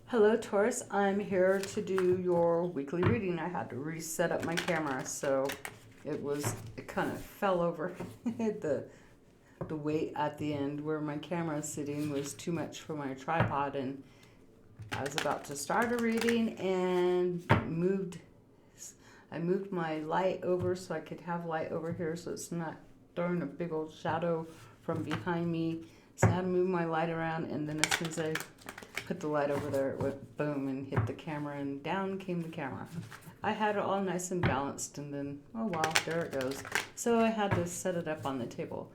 Hello, Taurus. I'm here to do your weekly reading. I had to reset up my camera, so it kind of fell over. The weight at the end where my camera is sitting was too much for my tripod, and I was about to start a reading and I moved my light over so I could have light over here so it's not throwing a big old shadow from behind me. So I had to move my light around, and then as soon as I put the light over there, it went boom and hit the camera, and down came the camera. I had it all nice and balanced, and then, oh wow, there it goes. So I had to set it up on the table.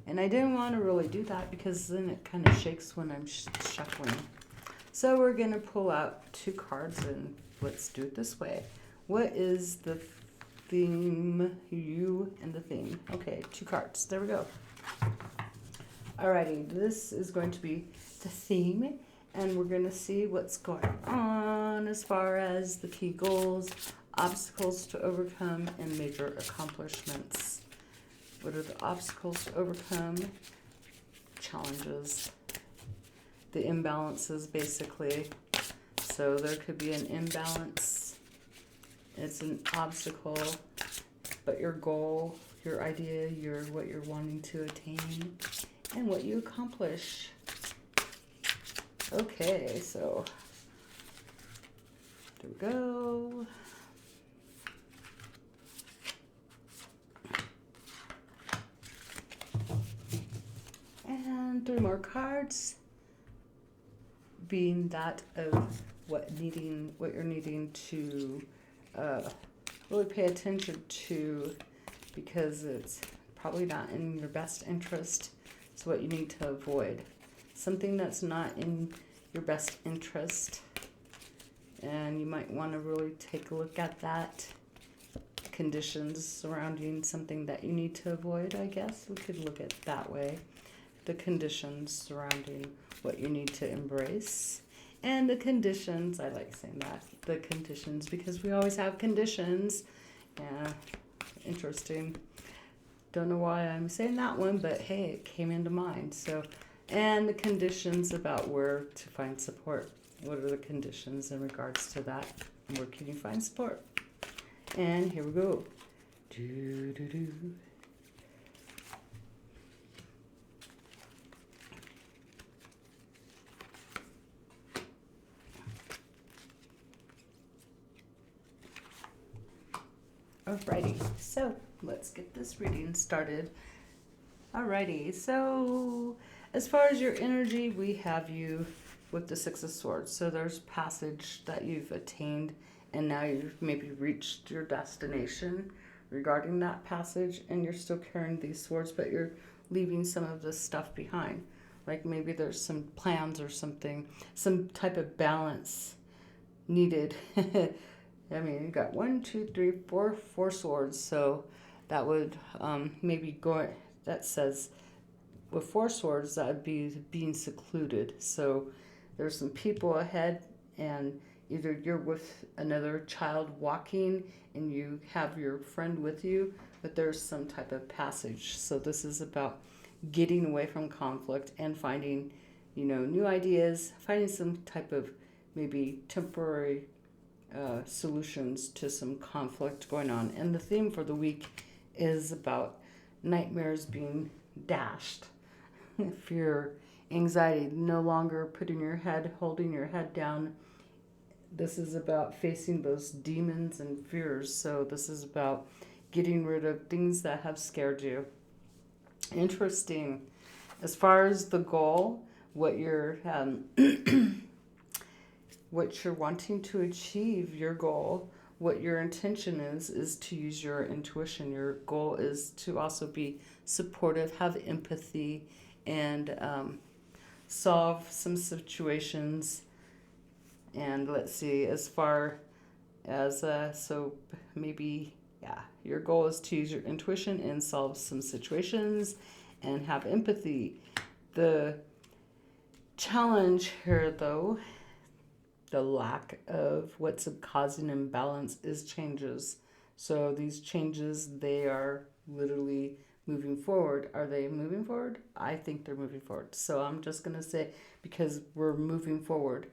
And I didn't want to really do that because then it kind of shakes when I'm shuffling. So we're going to pull out two cards, and let's do it this way. What is the theme? You and the theme. Okay, two cards. There we go. Alrighty, this is going to be the theme, and we're going to see what's going on as far as the key goals, obstacles to overcome, and major accomplishments. What are the obstacles to overcome? Challenges. The imbalances, basically. So there could be an imbalance. It's an obstacle, but your goal, your idea, what you're wanting to attain, and what you accomplish. Okay, so there we go. And three more cards, being that of what you're needing to really pay attention to, because it's probably not in your best interest. So what you need to avoid, something that's not in your best interest, and you might want to really take a look at that. Conditions surrounding something that you need to avoid, I guess we could look at it that way. The conditions surrounding what you need to embrace, and the conditions, I like saying that, the conditions, because we always have conditions. Yeah, interesting. Don't know why I'm saying that one, but hey, it came into mind. So, and the conditions about where to find support. What are the conditions in regards to that? Where can you find support? And here we go. Do, do, do. Alrighty, so let's get this reading started. Alrighty, so as far as your energy, we have you with the Six of Swords. So there's passage that you've attained, and now you've maybe reached your destination regarding that passage, and you're still carrying these swords, but you're leaving some of this stuff behind. Like maybe there's some plans or something, some type of balance needed. I mean, you got 4 swords, so that would maybe go, that says with 4 swords, that would be being secluded. So there's some people ahead, and either you're with another child walking and you have your friend with you, but there's some type of passage. So this is about getting away from conflict and finding, new ideas, finding some type of maybe temporary solutions to some conflict going on. And the theme for the week is about nightmares being dashed. Fear, anxiety, no longer holding your head down. This is about facing those demons and fears. So this is about getting rid of things that have scared you. Interesting. As far as the goal, what you're what you're wanting to achieve, your goal, what your intention is to use your intuition. Your goal is to also be supportive, have empathy, and solve some situations. And let's see, as far as, so maybe, yeah, your goal is to use your intuition and solve some situations and have empathy. The challenge here, though, the lack of what's causing imbalance is changes. So these changes, they are literally moving forward. Are they moving forward? I think they're moving forward. So I'm just going to say, because we're moving forward.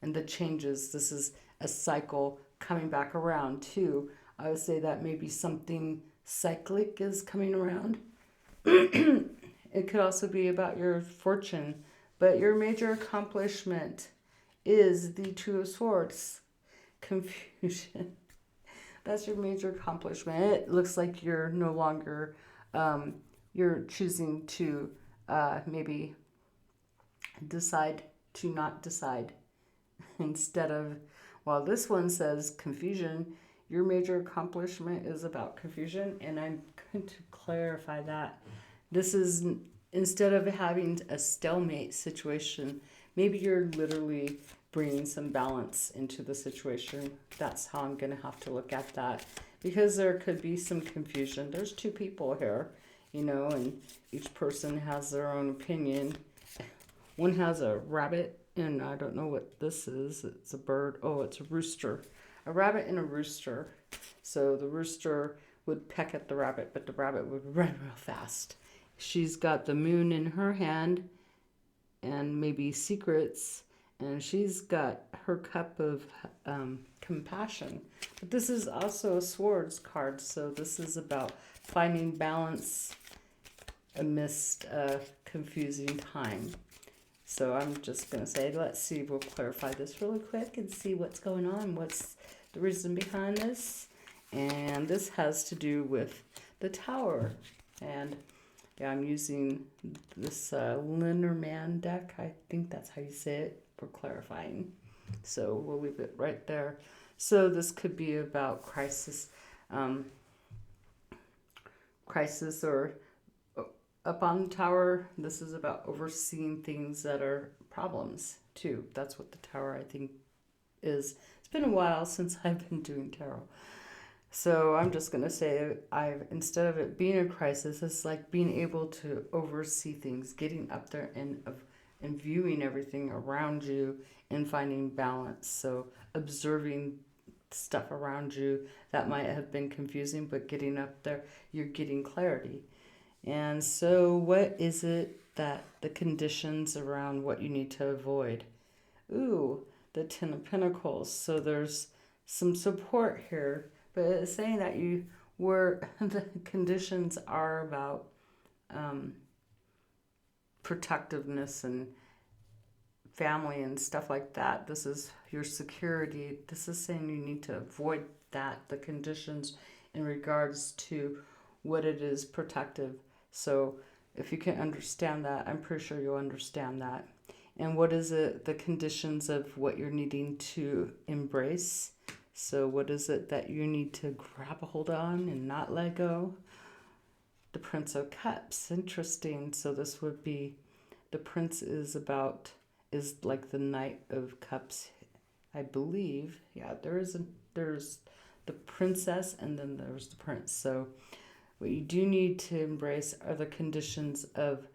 and the changes. This is a cycle coming back around too. I would say that maybe something cyclic is coming around. It could also be about your fortune, but your major accomplishment is the Two of Swords. Confusion. That's your major accomplishment. It looks like you're no longer, you're choosing to maybe decide to not decide instead of, well, this one says confusion. Your major accomplishment is about confusion, and I'm going to clarify that. This is instead of having a stalemate situation, maybe you're literally bringing some balance into the situation. That's how I'm going to have to look at that, because there could be some confusion. There's two people here, and each person has their own opinion. One has a rabbit, and I don't know what this is. It's a bird. Oh, it's a rooster. A rabbit and a rooster. So the rooster would peck at the rabbit, but the rabbit would run real fast. She's got the moon in her hand and maybe secrets, and she's got her cup of compassion. But this is also a swords card, so this is about finding balance amidst a confusing time. So I'm just going to say, let's see, we'll clarify this really quick and see what's going on, what's the reason behind this. And this has to do with the Tower. And yeah, I'm using this Lenormand deck. I think that's how you say it for clarifying. So we'll leave it right there. So this could be about crisis or up on the Tower. This is about overseeing things that are problems too. That's what the Tower, I think, is. It's been a while since I've been doing tarot. So I'm just going to say, instead of it being a crisis, it's like being able to oversee things, getting up there and viewing everything around you and finding balance. So observing stuff around you that might have been confusing, but getting up there, you're getting clarity. And so what is it that the conditions around what you need to avoid? Ooh, the Ten of Pentacles. So there's some support here, but it's saying that the conditions are about protectiveness and family and stuff like that. This is your security. This is saying you need to avoid that, the conditions in regards to what it is protective. So if you can understand that, I'm pretty sure you'll understand that. And what is it, the conditions of what you're needing to embrace? So what is it that you need to grab a hold on and not let go? The Prince of Cups. Interesting. So this would be, the Prince is like the Knight of Cups, I believe. Yeah, there's the Princess and then there's the Prince. So what you do need to embrace are the conditions of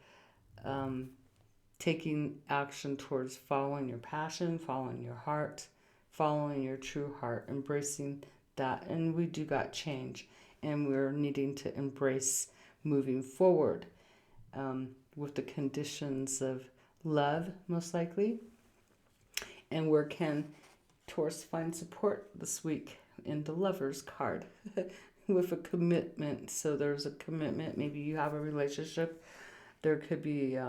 taking action towards following your passion, following your heart, following your true heart, embracing that. And we do got change, and we're needing to embrace moving forward with the conditions of love, most likely. And where can Taurus find support this week? In the Lover's card with a commitment. So there's a commitment. Maybe you have a relationship. There could be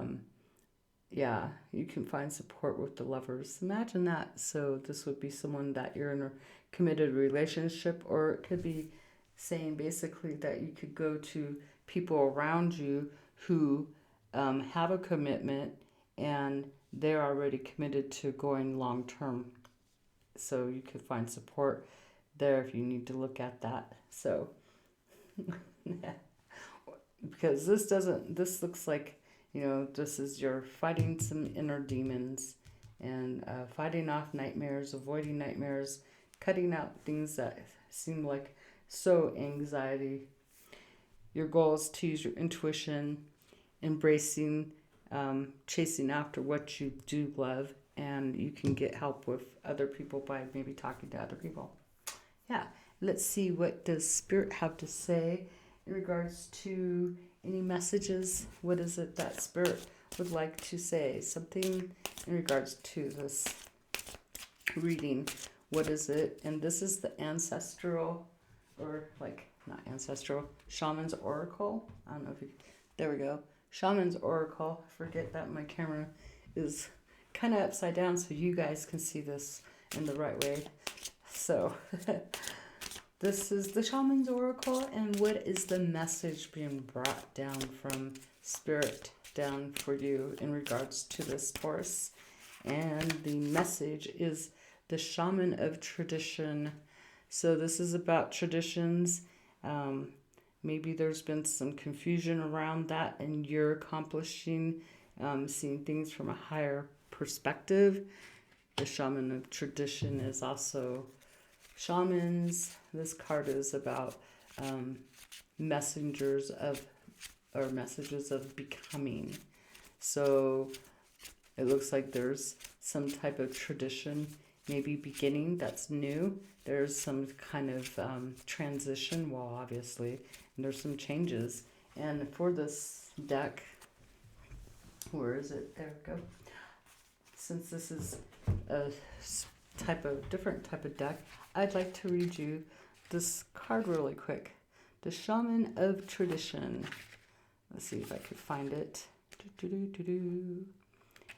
you can find support with the Lovers. Imagine that. So this would be someone that you're in a committed relationship, or it could be saying basically that you could go to people around you who have a commitment and they're already committed to going long term. So you could find support there if you need to look at that. So because this looks like, this is you're fighting some inner demons and fighting off nightmares, avoiding nightmares, cutting out things that seem like so anxiety. Your goal is to use your intuition, embracing, chasing after what you do love, and you can get help with other people by maybe talking to other people. Yeah, let's see, what does Spirit have to say in regards to any messages? What is it that Spirit would like to say? Something in regards to this. reading. What is it? And this is the ancestral, or like not ancestral, shaman's oracle. I don't know if you, there we go. Shaman's oracle. I forget that my camera is kind of upside down so you guys can see this in the right way. So this is the shaman's oracle, and what is the message being brought down from spirit down for you in regards to this Taurus? And the message is the shaman of tradition. So this is about traditions. Maybe there's been some confusion around that, and you're accomplishing, seeing things from a higher perspective. The shaman of tradition is also shamans. This card is about messengers of, or messages of becoming. So it looks like there's some type of tradition, maybe beginning that's new. There's some kind of transition, well, obviously, and there's some changes. And for this deck, where is it? There we go. Since this is a different type of deck, I'd like to read you this card really quick. The Shaman of Tradition. Let's see if I could find it.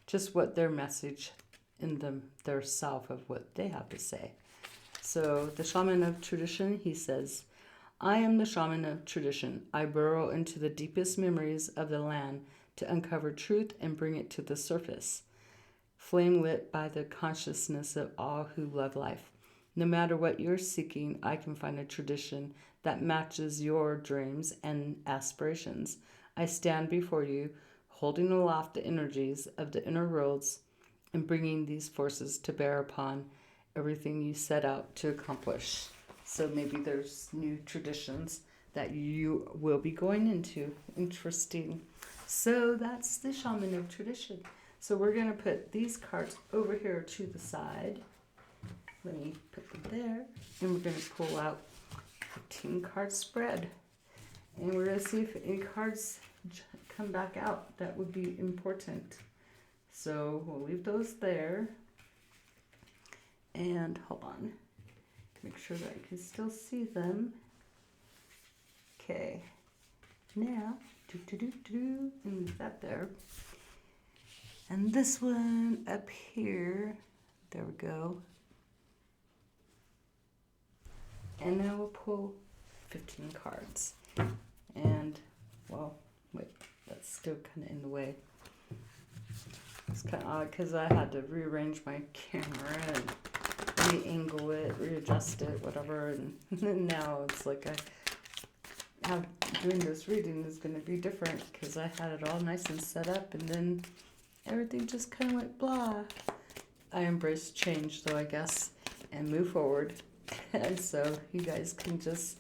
Just what their message in their self of what they have to say. So the Shaman of Tradition, he says, I am the Shaman of Tradition. I burrow into the deepest memories of the land to uncover truth and bring it to the surface. Flame lit by the consciousness of all who love life. No matter what you're seeking, I can find a tradition that matches your dreams and aspirations. I stand before you, holding aloft the energies of the inner worlds and bringing these forces to bear upon everything you set out to accomplish. So maybe there's new traditions that you will be going into. Interesting. So that's the Shaman of Tradition. So we're going to put these cards over here to the side. Let me put them there. And we're going to pull out a 15 card spread. And we're going to see if any cards come back out that would be important. So we'll leave those there. And hold on. Make sure that I can still see them. Okay. Now, and leave that there. And this one up here, there we go. And now we'll pull 15 cards. And, well, wait, that's still kind of in the way. It's kind of odd because I had to rearrange my camera and re-angle it, readjust it, whatever. And now it's like doing this reading is going to be different because I had it all nice and set up, and then everything just kind of went blah. I embrace change, though, I guess, and move forward. And so you guys can just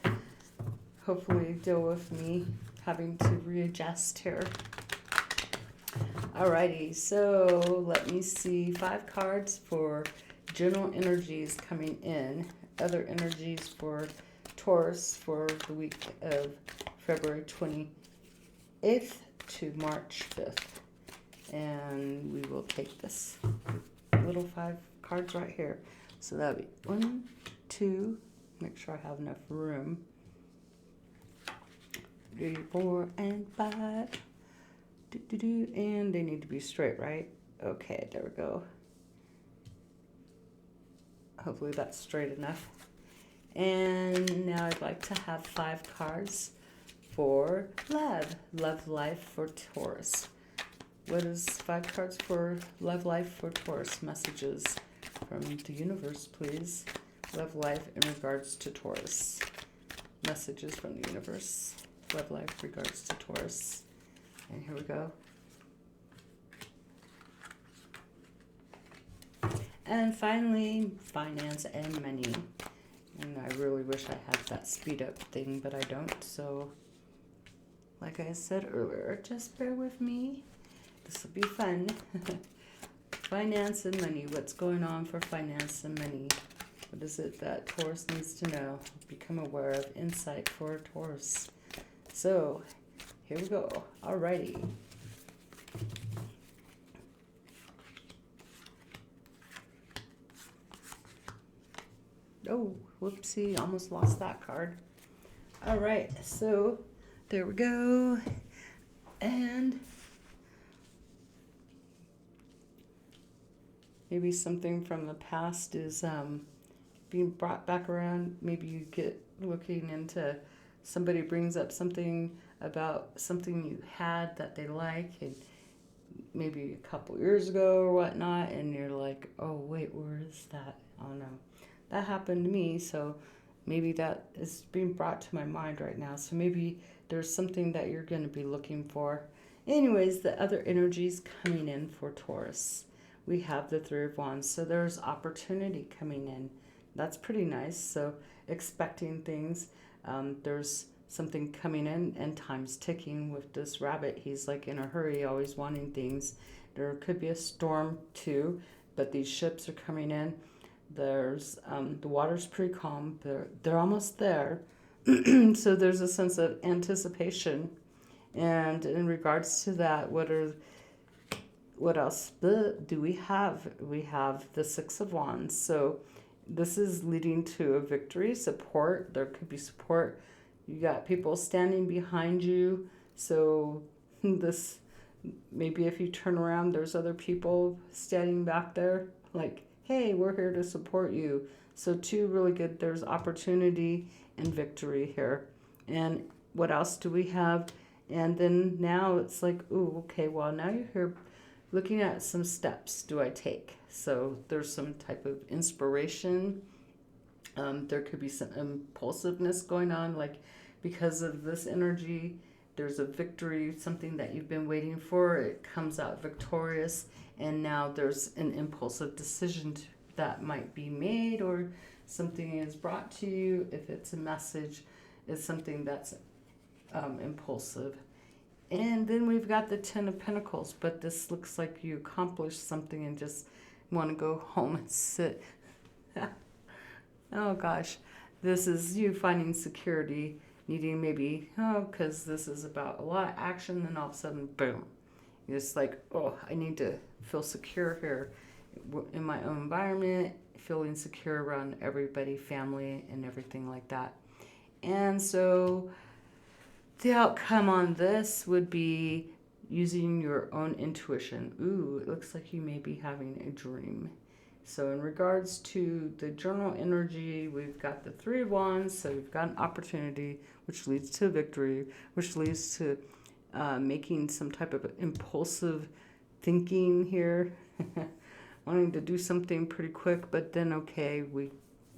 hopefully deal with me having to readjust here. Alrighty, so let me see 5 cards for general energies coming in, other energies for Taurus for the week of February 28th to March 5th. And we will take this little 5 cards right here. So that'll be 1, 2, make sure I have enough room. 3, 4, and 5. And they need to be straight, right? Okay, there we go. Hopefully that's straight enough. And now I'd like to have 5 cards for love. Love life for Taurus. What is 5 cards for love life for Taurus? Messages from the universe, please. Love life in regards to Taurus. Messages from the universe. Love life regards to Taurus. And here we go. And finally, finance and money. And I really wish I had that speed up thing, but I don't. So, like I said earlier, just bear with me. This will be fun. Finance and money. What's going on for finance and money? What is it that Taurus needs to know? Become aware of insight for Taurus. So, here we go. Alrighty. Oh, whoopsie, almost lost that card. All right, so there we go. And maybe something from the past is being brought back around. Maybe you get looking into, somebody brings up something about something you had that they like, and maybe a couple years ago or whatnot, and you're like, oh wait, where is that? Oh no, that happened to me. So maybe that is being brought to my mind right now. So maybe there's something that you're going to be looking for. Anyways, the other energies coming in for Taurus, we have the Three of Wands. So there's opportunity coming in. That's pretty nice. So expecting things. There's something coming in, and time's ticking with this rabbit. He's like in a hurry, always wanting things. There could be a storm too, but these ships are coming in. There's the water's pretty calm. They're almost there. So there's a sense of anticipation. And in regards to that, what else do we have? We have the Six of Wands. So this is leading to a victory, support. There could be support. You got people standing behind you. So this, maybe if you turn around, there's other people standing back there like, hey, we're here to support you. So two really good, there's opportunity and victory here. And what else do we have? And then now it's like, ooh, okay, well, now you're here looking at some steps do I take. So there's some type of inspiration. There could be some impulsiveness going on, like because of this energy, there's a victory, something that you've been waiting for, it comes out victorious, and now there's an impulsive decision that might be made, or something is brought to you. If it's a message, it's something that's impulsive. And then we've got the Ten of Pentacles, but this looks like you accomplished something and just want to go home and sit. Oh gosh, this is you finding security, needing maybe, because this is about a lot of action, and all of a sudden, boom. You're just like, oh, I need to feel secure here in my own environment, feeling secure around everybody, family, and everything like that. And so the outcome on this would be using your own intuition. Ooh, it looks like you may be having a dream. So in regards to the journal energy, we've got the Three of Wands. So we've got an opportunity, which leads to victory, which leads to making some type of impulsive thinking here, wanting to do something pretty quick, but then, okay, we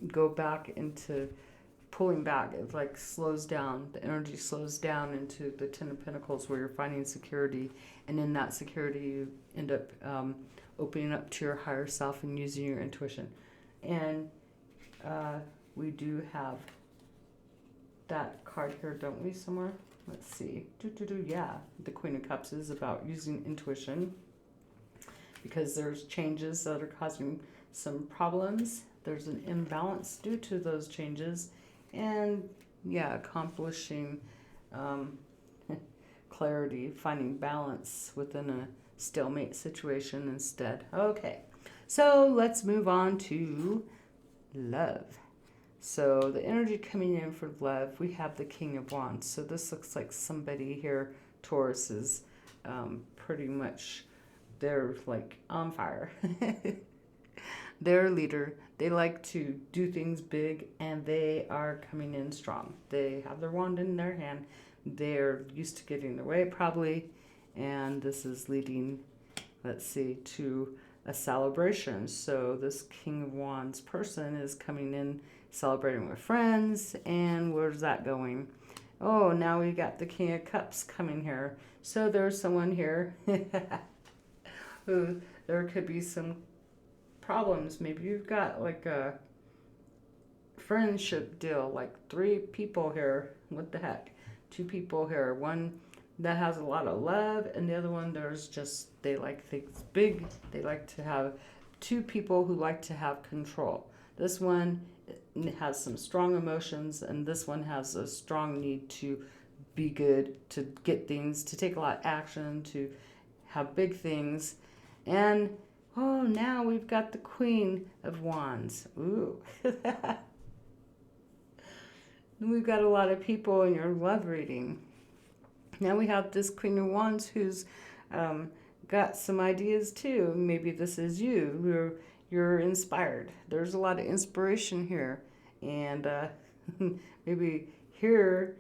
go back into pulling back. It like slows down. The energy slows down into the Ten of Pentacles, where you're finding security, and in that security you end up opening up to your higher self and using your intuition. And we do have that card here, don't we, somewhere? Let's see. Yeah, the Queen of Cups is about using intuition, because there's changes that are causing some problems. There's an imbalance due to those changes. And yeah, accomplishing clarity, finding balance within a stalemate situation instead. Okay, so let's move on to love. So the energy coming in for love, we have the King of Wands. So this looks like somebody here, Taurus, is pretty much, they're like on fire. They're a leader. They like to do things big, and they are coming in strong. They have their wand in their hand. They're used to getting their way probably, and this is leading, let's see, to a celebration. So this King of Wands person is coming in celebrating with friends, and where's that going? Oh, now we got the King of Cups coming here. So there's someone here who, there could be some problems. Maybe you've got like a friendship deal, like 3 people here. What the heck? 2 people here. One that has a lot of love, and the other one, there's just, they like things big. They like to have 2 people who like to have control. This one has some strong emotions, and this one has a strong need to be good, to get things, to take a lot of action, to have big things. And oh, now we've got the Queen of Wands. Ooh. We've got a lot of people in your love reading. Now we have this Queen of Wands who's um, got some ideas too. Maybe this is you. You're inspired. There's a lot of inspiration here. And maybe here,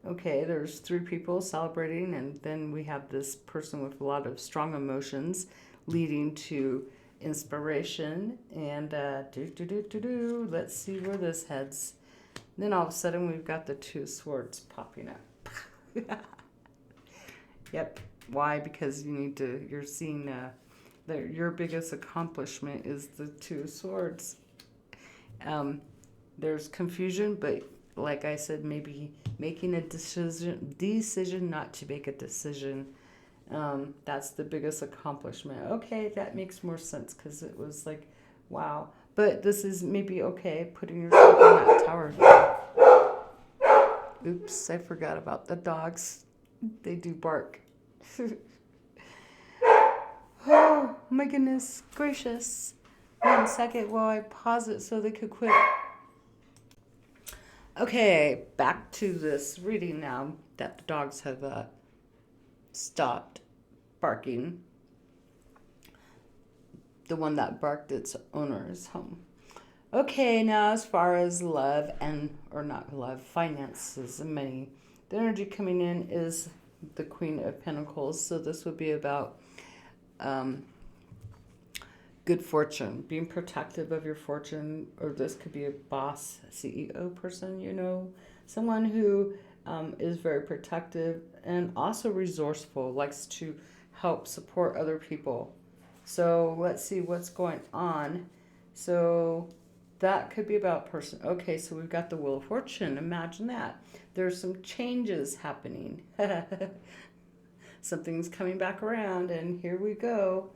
okay, there's three people celebrating, and then we have this person with a lot of strong emotions leading to inspiration. And let's see where this heads. Then all of a sudden we've got the two swords popping up. Yep. Why? Because you're seeing that your biggest accomplishment is the two swords. Um, there's confusion, but like I said, maybe making a decision not to make a decision. That's the biggest accomplishment. Okay, that makes more sense because it was like, wow. But this is maybe okay, putting yourself in that tower. Oops, I forgot about the dogs. They do bark. Oh my goodness gracious. 1 second while I pause it so they could quit. Okay, back to this reading now that the dogs have stopped barking. The one that barked its owner is home. Okay, now as far as love or not love, finances and money, the energy coming in is the Queen of Pentacles. So this would be about good fortune, being protective of your fortune, or this could be a boss, CEO person, someone who is very protective and also resourceful, likes to help support other people. So let's see what's going on. So that could be about person. Okay, so we've got the Wheel of Fortune. Imagine that. There's some changes happening. Something's coming back around, and here we go.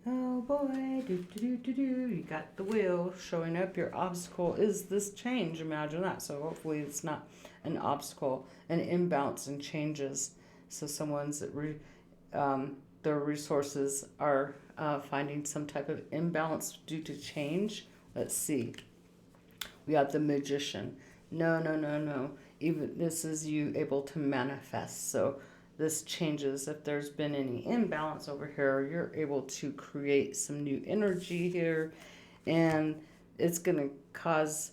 Oh boy, you got the wheel showing up. Your obstacle is this change. Imagine that. So hopefully it's not an obstacle, an imbalance and changes. So someone's their resources are finding some type of imbalance due to change. Let's see. We have the Magician. No. Even this is you able to manifest. So this changes. If there's been any imbalance over here, you're able to create some new energy here, and it's going to cause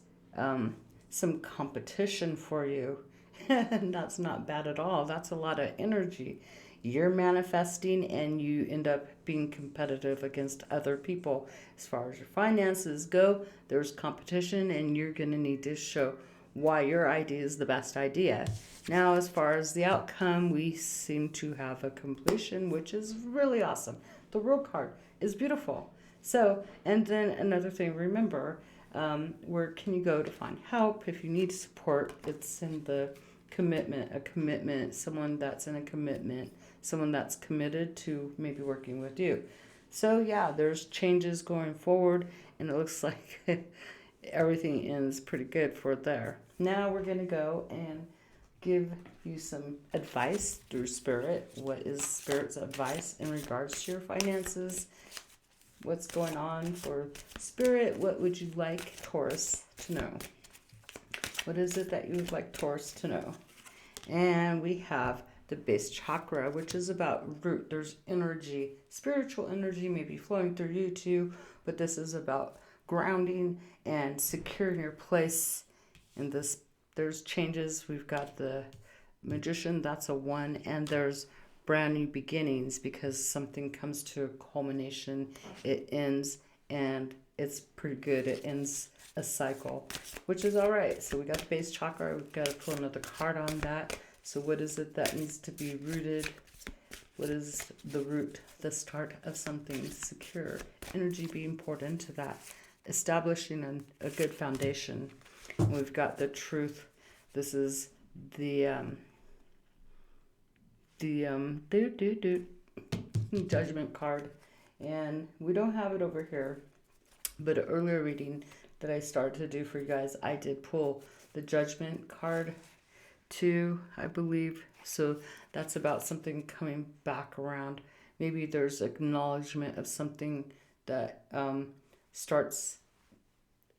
some competition for you. And that's not bad at all. That's a lot of energy. You're manifesting and you end up being competitive against other people. As far as your finances go, there's competition, and you're going to need to show why your idea is the best idea. Now, as far as the outcome, we seem to have a completion, which is really awesome. The World card is beautiful. So, and then another thing, remember, where can you go to find help if you need support? It's in the commitment, someone that's in a commitment, someone that's committed to maybe working with you. So yeah, there's changes going forward, and it looks like everything ends pretty good for there. Now we're going to go and give you some advice through Spirit. What is Spirit's advice in regards to your finances? What's going on for Spirit? What would you like Taurus to know? What is it that you would like Taurus to know? And we have the base chakra, which is about root. There's energy, spiritual energy may be flowing through you too, but this is about grounding and securing your place in this. There's changes. We've got the Magician, that's a 1, and there's brand new beginnings because something comes to a culmination, it ends, and it's pretty good. It ends a cycle, which is all right. So we got the base chakra. We've got to pull another card on that. So what is it that needs to be rooted? What is the root, the start of something secure? Energy being poured into that, establishing a good foundation. And we've got the truth. This is the judgment card, and we don't have it over here, but an earlier reading that I started to do for you guys, I did pull the judgment card too, I believe. So that's about something coming back around. Maybe there's acknowledgement of something that starts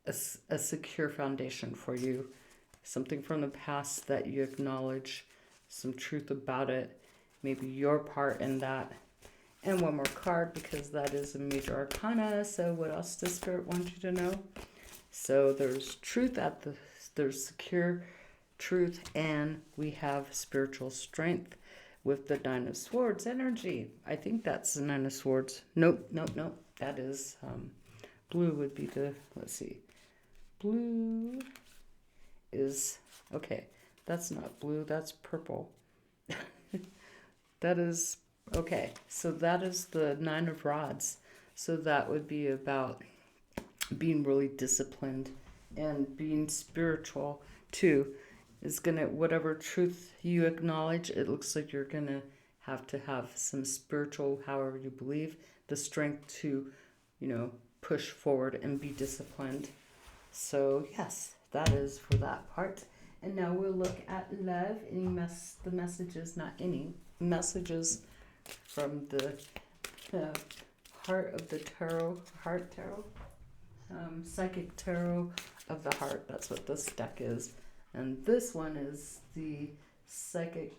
a secure foundation for you something from the past that you acknowledge, some truth about it, maybe your part in that. And one more card, because that is a major arcana. So what else does Spirit want you to know? So there's truth there's secure truth, and we have spiritual strength with the Nine of Swords energy. I think that's the Nine of Swords. Nope. That is blue would be the, let's see. Blue is, okay, that's not blue, that's purple. That is, okay, so that is the Nine of Rods. So that would be about being really disciplined and being spiritual too. Is gonna, whatever truth you acknowledge, it looks like you're gonna have to have some spiritual, however you believe, the strength to, push forward and be disciplined. So yes, that is for that part. And now we'll look at love. The messages, not any messages from the heart of the tarot, heart tarot, psychic tarot of the heart. That's what this deck is. And this one is the psychic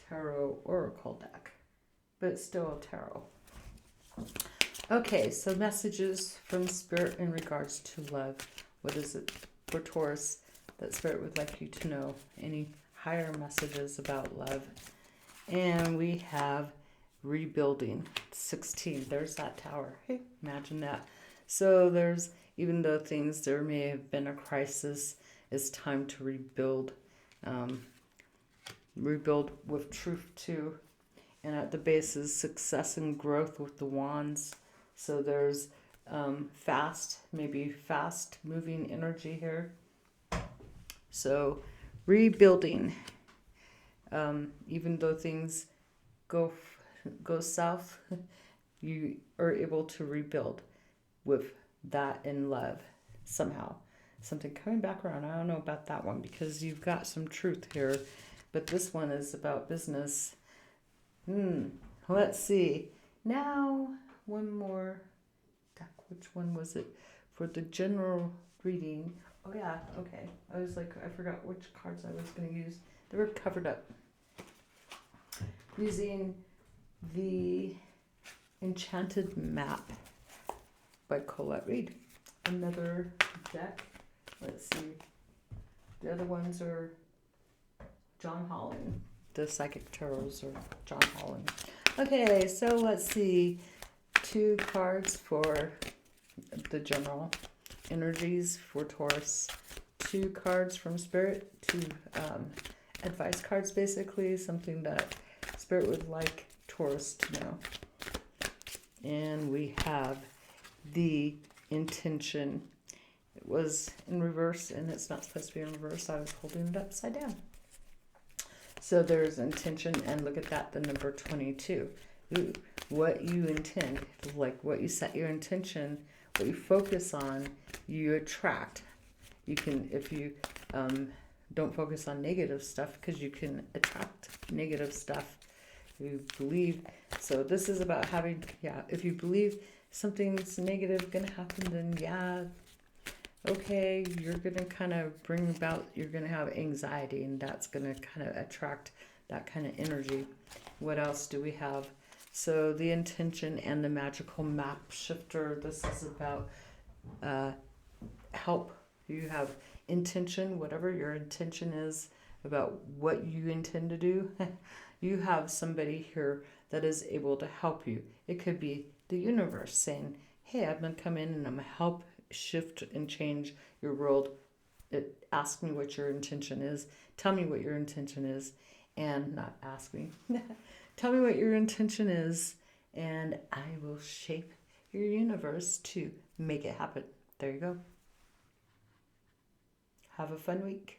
tarot oracle deck, but it's still a tarot. Okay, so messages from Spirit in regards to love. What is it for Taurus that Spirit would like you to know? Any higher messages about love? And we have rebuilding. 16. There's that tower. Hey, imagine that. So there's, even though there may have been a crisis, it's time to rebuild. Rebuild with truth too. And at the base is success and growth with the wands. So there's maybe fast moving energy here. So rebuilding, even though things go south, you are able to rebuild with that in love somehow. Something coming back around. I don't know about that one because you've got some truth here, but this one is about business. Let's see. Now, one more deck. Which one was it? For the general reading. Oh, yeah. Okay. I was like, I forgot which cards I was going to use. They were covered up. Using the Enchanted Map by Colette Reed. Another deck. Let's see. The other ones are John Holland. The Psychic Tarots are John Holland. Okay, so let's see. 2 cards for the general energies for Taurus. 2 cards from Spirit. 2 advice cards, basically. Something that Spirit would like Taurus to know. And we have the intention. It was in reverse, and it's not supposed to be in reverse. I was holding it upside down. So there's intention, and look at that, the number 22. Ooh, what you intend, like what you set your intention, what you focus on, you attract. You can, if you don't focus on negative stuff, because you can attract negative stuff. You believe. So this is about having, if you believe something's negative going to happen, then okay, you're going to kind of bring about, you're going to have anxiety, and that's going to kind of attract that kind of energy. What else do we have? So the intention and the magical map shifter. This is about help. You have intention, whatever your intention is about what you intend to do. You have somebody here that is able to help you. It could be the universe saying, hey, I'm going to come in and I'm going to help shift and change your world. Ask me what your intention is. Tell me what your intention is. And not ask me. Tell me what your intention is, and I will shape your universe to make it happen. There you go. Have a fun week.